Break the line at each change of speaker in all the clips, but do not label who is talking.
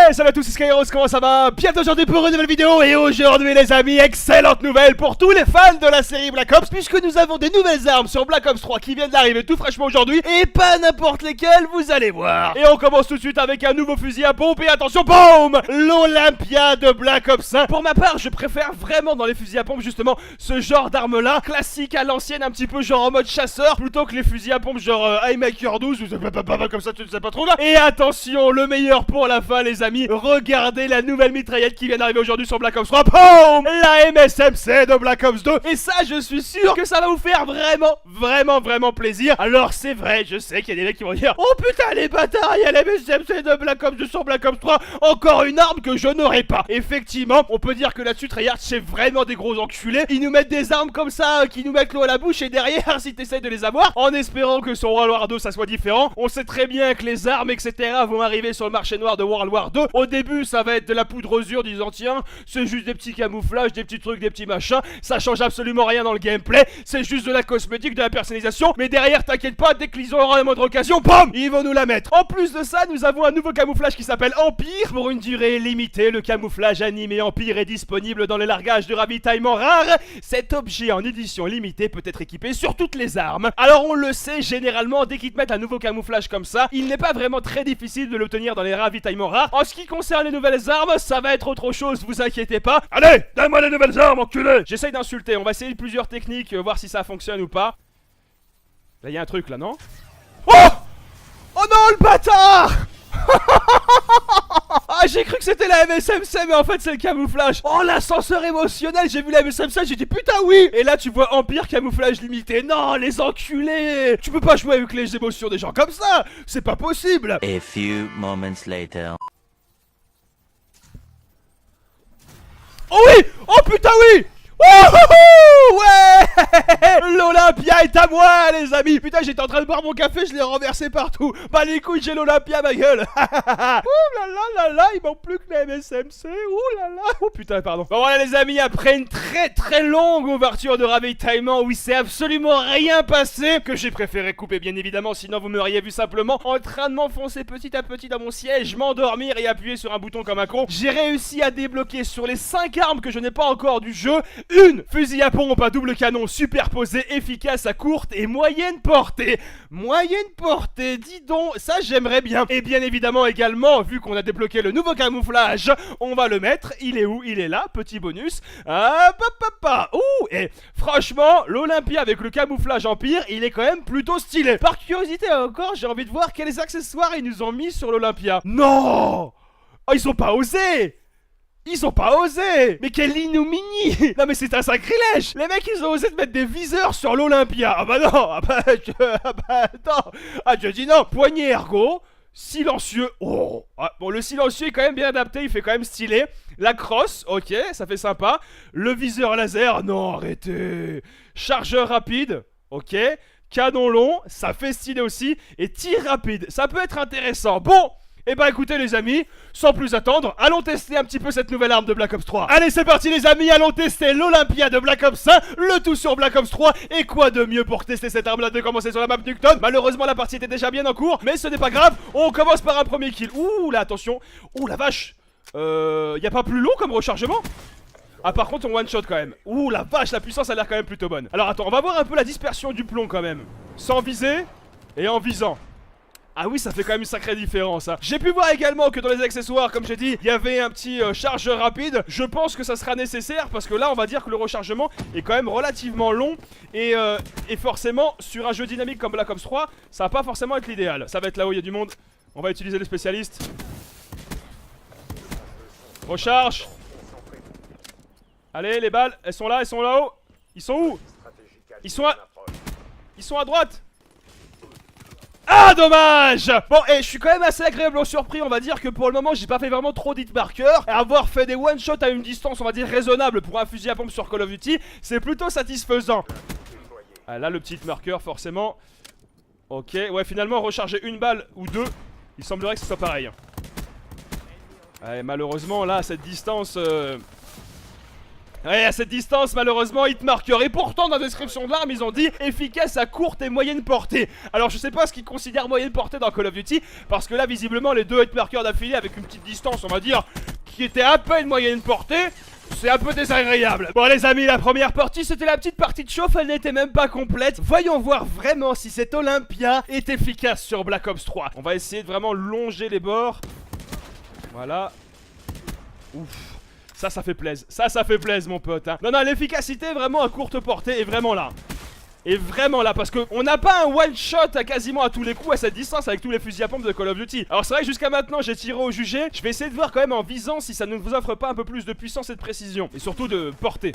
Hey, salut à tous, c'est Skyros, comment ça va? Bienvenue aujourd'hui pour une nouvelle vidéo. Et aujourd'hui les amis, excellente nouvelle pour tous les fans de la série Black Ops, puisque nous avons des nouvelles armes sur Black Ops 3 qui viennent d'arriver tout fraîchement aujourd'hui. Et pas n'importe lesquelles, vous allez voir. Et on commence tout de suite avec un nouveau fusil à pompe. Et attention, boum, l'Olympia de Black Ops 1. Pour ma part, je préfère vraiment dans les fusils à pompe justement ce genre d'arme là, classique à l'ancienne, un petit peu genre en mode chasseur, plutôt que les fusils à pompe genre iMaker 12, comme ça tu ne sais pas trop là. Et attention, le meilleur pour la fin les amis, regardez la nouvelle mitraillette qui vient d'arriver aujourd'hui sur Black Ops 3. Boom, la MSMC de Black Ops 2. Et ça, je suis sûr que ça va vous faire vraiment plaisir. Alors c'est vrai, je sais qu'il y a des mecs qui vont dire: oh putain les bâtards, il y a la MSMC de Black Ops 2 sur Black Ops 3, encore une arme que je n'aurai pas. Effectivement, on peut dire que là-dessus Treyarch c'est vraiment des gros enculés. Ils nous mettent des armes comme ça, qui nous mettent l'eau à la bouche, et derrière si t'essayes de les avoir, en espérant que sur World War 2 ça soit différent. On sait très bien que les armes etc vont arriver sur le marché noir de World War 2. Au début ça va être de la poudre aux yeux disant tiens c'est juste des petits camouflages, des petits trucs, des petits machins, ça change absolument rien dans le gameplay, c'est juste de la cosmétique, de la personnalisation. Mais derrière t'inquiète pas, dès qu'ils auront la moindre occasion, boum, ils vont nous la mettre. En plus de ça, nous avons un nouveau camouflage qui s'appelle Empire. Pour une durée limitée, le camouflage animé Empire est disponible dans les largages de ravitaillement rare. Cet objet en édition limitée peut être équipé sur toutes les armes. Alors on le sait, généralement dès qu'ils te mettent un nouveau camouflage comme ça, il n'est pas vraiment très difficile de l'obtenir dans les ravitaillements rares. En ce qui concerne les nouvelles armes, ça va être autre chose, vous inquiétez pas. Allez, donne-moi les nouvelles armes, enculé. J'essaye d'insulter, on va essayer plusieurs techniques, voir si ça fonctionne ou pas. Là, il y a un truc là, non? Oh! Oh non, le bâtard! Ah, j'ai cru que c'était la MSMC, mais en fait c'est le camouflage. Oh, l'ascenseur émotionnel, j'ai vu la MSMC, j'ai dit putain oui. Et là tu vois Empire camouflage limité. Non, les enculés, tu peux pas jouer avec les émotions des gens comme ça, c'est pas possible.
A few moments later.
Oh oui! Oh putain oui! Oh ouais. L'Olympia est à moi les amis. Putain, j'étais en train de boire mon café, je l'ai renversé partout. Bah les couilles, j'ai l'Olympia ma gueule. Ouh là là, il manque plus que la MSMC. Ouh là là. Oh putain, pardon. Bon voilà les amis, après une très longue ouverture de ravitaillement où il s'est absolument rien passé, que j'ai préféré couper bien évidemment, sinon vous m'auriez vu simplement en train de m'enfoncer petit à petit dans mon siège, m'endormir et appuyer sur un bouton comme un con. J'ai réussi à débloquer sur les 5 armes que je n'ai pas encore du jeu, une fusil à pompe à double canon superposé, efficace à courte et moyenne portée. Moyenne portée, dis donc, ça j'aimerais bien. Et bien évidemment également, vu qu'on a débloqué le nouveau camouflage, on va le mettre. Il est où? Il est là, petit bonus. Ah, papa. Ouh, et franchement, l'Olympia avec le camouflage Empire, il est quand même plutôt stylé. Par curiosité encore, j'ai envie de voir quels accessoires ils nous ont mis sur l'Olympia. Non! Oh, ils ont pas osé! Ils ont pas osé! Mais quel ignominie! Non mais c'est un sacrilège! Les mecs ils ont osé de mettre des viseurs sur l'Olympia! Ah bah non! Ah bah attends! Ah je dis non! Poignée ergo, silencieux. Oh! Ah, bon, le silencieux est quand même bien adapté, il fait quand même stylé. La crosse, ok, ça fait sympa. Le viseur laser, non arrêtez! Chargeur rapide, ok. Canon long, ça fait stylé aussi. Et tir rapide, ça peut être intéressant. Bon! Et bah écoutez les amis, sans plus attendre, allons tester un petit peu cette nouvelle arme de Black Ops 3. Allez c'est parti les amis, allons tester l'Olympia de Black Ops 1, le tout sur Black Ops 3. Et quoi de mieux pour tester cette arme là de commencer sur la map Nuketown. Malheureusement la partie était déjà bien en cours, mais ce n'est pas grave, on commence par un premier kill. Ouh là attention, ouh la vache. Y a pas plus long comme rechargement? Ah par contre on one shot quand même. Ouh la vache, la puissance a l'air quand même plutôt bonne. Alors attends, on va voir un peu la dispersion du plomb quand même. Sans viser et en visant. Ah oui, ça fait quand même une sacrée différence hein. J'ai pu voir également que dans les accessoires, comme j'ai dit, il y avait un petit chargeur rapide. Je pense que ça sera nécessaire parce que là on va dire que le rechargement est quand même relativement long. Et forcément sur un jeu dynamique comme Black Ops 3, ça va pas forcément être l'idéal. Ça va être là où il y a du monde. On va utiliser les spécialistes. Recharge. Allez les balles, elles sont là, elles sont là-haut. Ils sont où? Ils sont à droite. Ah dommage. Bon et je suis quand même assez agréablement surpris. On va dire que pour le moment j'ai pas fait vraiment trop d'hit marqueurs. Avoir fait des one shot à une distance on va dire raisonnable pour un fusil à pompe sur Call of Duty, c'est plutôt satisfaisant. Ah, là le petit marqueur forcément. Ok ouais, finalement recharger une balle ou deux, il semblerait que ce soit pareil. Ouais, malheureusement là à cette distance Ouais, à cette distance, malheureusement, hitmarker. Et pourtant, dans la description de l'arme, ils ont dit efficace à courte et moyenne portée. Alors, je sais pas ce qu'ils considèrent moyenne portée dans Call of Duty, parce que là, visiblement, les deux hitmarkers d'affilée avec une petite distance, on va dire, qui était à peine moyenne portée. C'est un peu désagréable. Bon les amis, la première partie c'était la petite partie de chauffe, elle n'était même pas complète. Voyons voir vraiment si cet Olympia est efficace sur Black Ops 3. On va essayer de vraiment longer les bords. Voilà. Ouf. Ça fait plaisir. Ça fait plaisir mon pote hein. Non l'efficacité vraiment à courte portée est vraiment là. Et vraiment là, parce qu'on n'a pas un one shot à quasiment à tous les coups à cette distance avec tous les fusils à pompe de Call of Duty. Alors c'est vrai que jusqu'à maintenant j'ai tiré au jugé. Je vais essayer de voir quand même en visant si ça ne vous offre pas un peu plus de puissance et de précision. Et surtout de portée.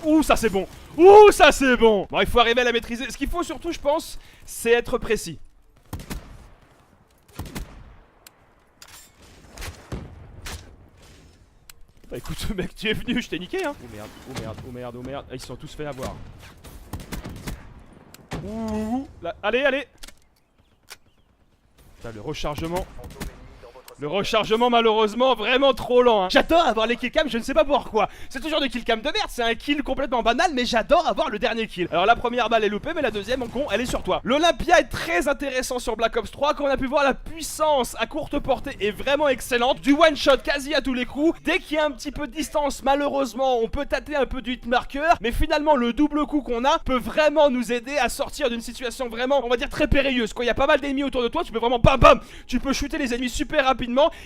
Ouh ça c'est bon. Ouh ça c'est bon. Bon il faut arriver à la maîtriser. Ce qu'il faut surtout je pense c'est être précis. Bah écoute mec tu es venu, je t'ai niqué hein. Oh merde, oh merde, oh merde, oh merde. Ah, ils se sont tous fait avoir. Ouh là, allez. Putain le rechargement. Le rechargement malheureusement vraiment trop lent hein. J'adore avoir les killcams, je ne sais pas pourquoi. C'est toujours des killcams de merde, c'est un kill complètement banal. Mais j'adore avoir le dernier kill. Alors la première balle est loupée mais la deuxième mon con elle est sur toi. L'Olympia est très intéressant sur Black Ops 3. Comme on a pu voir la puissance à courte portée est vraiment excellente. Du one shot quasi à tous les coups. Dès qu'il y a un petit peu de distance malheureusement on peut tâter un peu du hitmarker. Mais finalement le double coup qu'on a peut vraiment nous aider à sortir d'une situation vraiment on va dire très périlleuse. Quand il y a pas mal d'ennemis autour de toi tu peux vraiment bam bam. Tu peux shooter les ennemis super rapidement.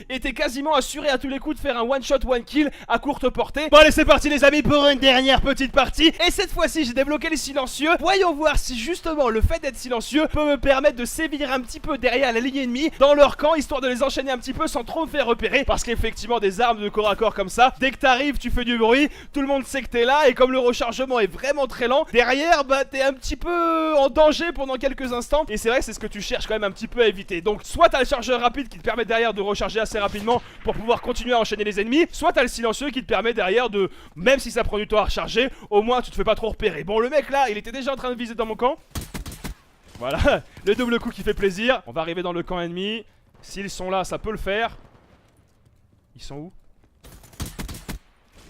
Et t'es quasiment assuré à tous les coups de faire un one shot one kill à courte portée. Bon allez c'est parti les amis pour une dernière petite partie. Et cette fois-ci j'ai débloqué les silencieux. Voyons voir si justement le fait d'être silencieux peut me permettre de sévir un petit peu derrière la ligne ennemie dans leur camp, histoire de les enchaîner un petit peu sans trop me faire repérer. Parce qu'effectivement des armes de corps à corps comme ça, dès que t'arrives tu fais du bruit, tout le monde sait que t'es là. Et comme le rechargement est vraiment très lent, derrière bah t'es un petit peu en danger pendant quelques instants. Et c'est vrai c'est ce que tu cherches quand même un petit peu à éviter. Donc soit t'as le chargeur rapide qui te permet derrière de recharger assez rapidement pour pouvoir continuer à enchaîner les ennemis, soit t'as le silencieux qui te permet derrière de, même si ça prend du temps à recharger, au moins tu te fais pas trop repérer. Bon le mec là il était déjà en train de viser dans mon camp. Voilà, le double coup qui fait plaisir. On va arriver dans le camp ennemi. S'ils sont là ça peut le faire. Ils sont où?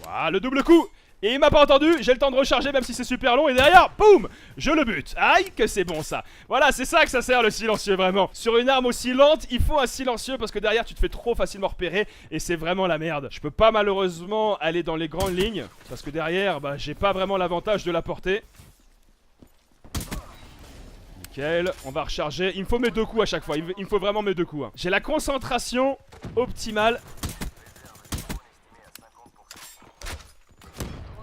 Voilà le double coup. Et il m'a pas entendu, j'ai le temps de recharger même si c'est super long. Et derrière, boum, je le bute. Aïe que c'est bon ça. Voilà c'est ça que ça sert le silencieux vraiment. Sur une arme aussi lente il faut un silencieux parce que derrière tu te fais trop facilement repérer. Et c'est vraiment la merde. Je peux pas malheureusement aller dans les grandes lignes parce que derrière bah j'ai pas vraiment l'avantage de la portée. Nickel, on va recharger. Il me faut mes deux coups à chaque fois, il me faut vraiment mes deux coups hein. J'ai la concentration optimale.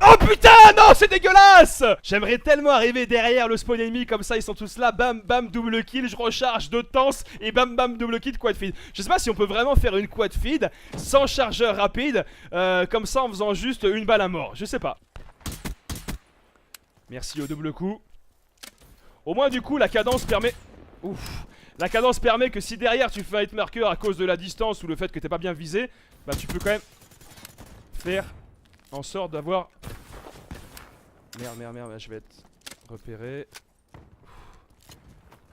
Oh putain non c'est dégueulasse. J'aimerais tellement arriver derrière le spawn ennemi comme ça ils sont tous là. Bam bam double kill, je recharge de tense. Et bam bam double kill quad feed. Je sais pas si on peut vraiment faire une quad feed sans chargeur rapide comme ça en faisant juste une balle à mort. Je sais pas. Merci au double coup. Au moins du coup la cadence permet. Ouf. La cadence permet que si derrière tu fais un hitmarker à cause de la distance ou le fait que t'es pas bien visé, bah tu peux quand même faire en sorte d'avoir... Merde, je vais être repéré.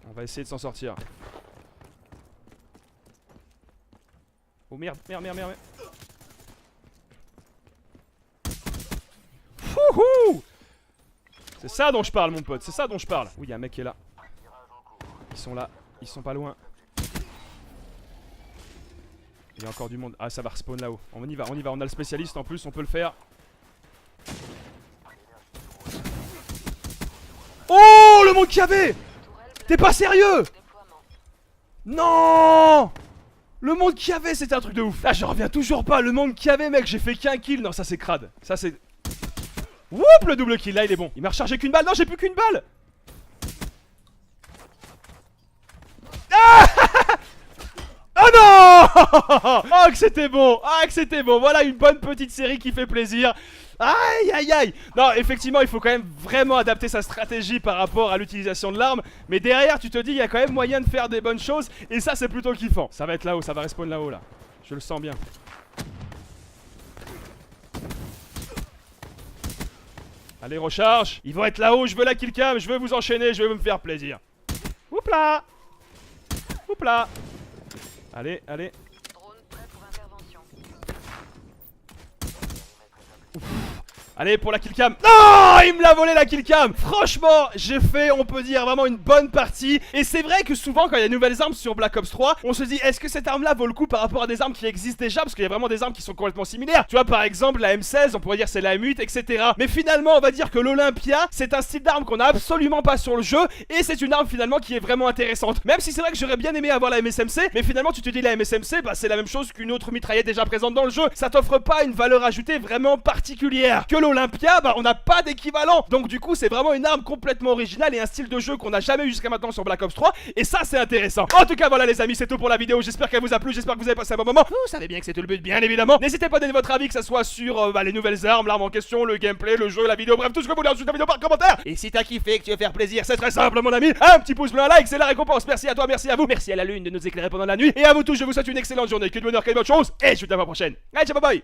On va essayer de s'en sortir. Oh merde. Fouhou. C'est ça dont je parle mon pote, c'est ça dont je parle. Oui, il y a un mec qui est là. Ils sont là, ils sont pas loin. Il y a encore du monde. Ah ça va respawn là-haut. On y va, on a le spécialiste en plus, on peut le faire. Oh le monde qu'il y avait. T'es pas sérieux? Non. Le monde qu'il y avait c'était un truc de ouf. Ah je reviens toujours pas, le monde qu'il y avait mec, j'ai fait qu'un kill. Non ça c'est crade, ça c'est... Woup le double kill, là il est bon. Il m'a rechargé qu'une balle, non j'ai plus qu'une balle. Ah oh non. Oh que c'était bon. Ah que c'était bon. Voilà une bonne petite série qui fait plaisir. Aïe aïe aïe. Non effectivement il faut quand même vraiment adapter sa stratégie par rapport à l'utilisation de l'arme. Mais derrière tu te dis il y a quand même moyen de faire des bonnes choses. Et ça c'est plutôt kiffant. Ça va être là-haut, ça va respawn là-haut là. Je le sens bien. Allez recharge. Ils vont être là-haut, je veux la killcam. Je veux vous enchaîner, je veux me faire plaisir. Oups là. Oups là. Allez, allez.
Drone prêt pour intervention.
Allez, pour la killcam. Non, il me l'a volé la killcam. Franchement, j'ai fait, on peut dire, vraiment une bonne partie. Et c'est vrai que souvent, quand il y a de nouvelles armes sur Black Ops 3, on se dit, est-ce que cette arme-là vaut le coup par rapport à des armes qui existent déjà? Parce qu'il y a vraiment des armes qui sont complètement similaires. Tu vois, par exemple, la M16, on pourrait dire c'est la M8, etc. Mais finalement, on va dire que l'Olympia, c'est un style d'arme qu'on a absolument pas sur le jeu. Et c'est une arme finalement qui est vraiment intéressante. Même si c'est vrai que j'aurais bien aimé avoir la MSMC, mais finalement, tu te dis, la MSMC, bah c'est la même chose qu'une autre mitraillette déjà présente dans le jeu. Ça t'offre pas une valeur ajoutée vraiment particulière. Que l'Olympia, bah on n'a pas d'équivalent. Donc du coup, c'est vraiment une arme complètement originale et un style de jeu qu'on n'a jamais eu jusqu'à maintenant sur Black Ops 3. Et ça, c'est intéressant. En tout cas, voilà les amis, c'est tout pour la vidéo. J'espère qu'elle vous a plu, j'espère que vous avez passé un bon moment. Vous savez bien que c'est tout le but, bien évidemment. N'hésitez pas à donner votre avis, que ça soit sur les nouvelles armes, l'arme en question, le gameplay, le jeu, la vidéo, bref, tout ce que vous voulez ensuite la vidéo par commentaire. Et si t'as kiffé, que tu veux faire plaisir, c'est très simple mon ami. Un petit pouce bleu, un like, c'est la récompense. Merci à toi, merci à vous, merci à la lune de nous éclairer pendant la nuit. Et à vous tous, je vous souhaite une excellente journée, que de bonheur, que de bonnes choses. Et je vous dis à la prochaine. Allez, ciao, bye bye.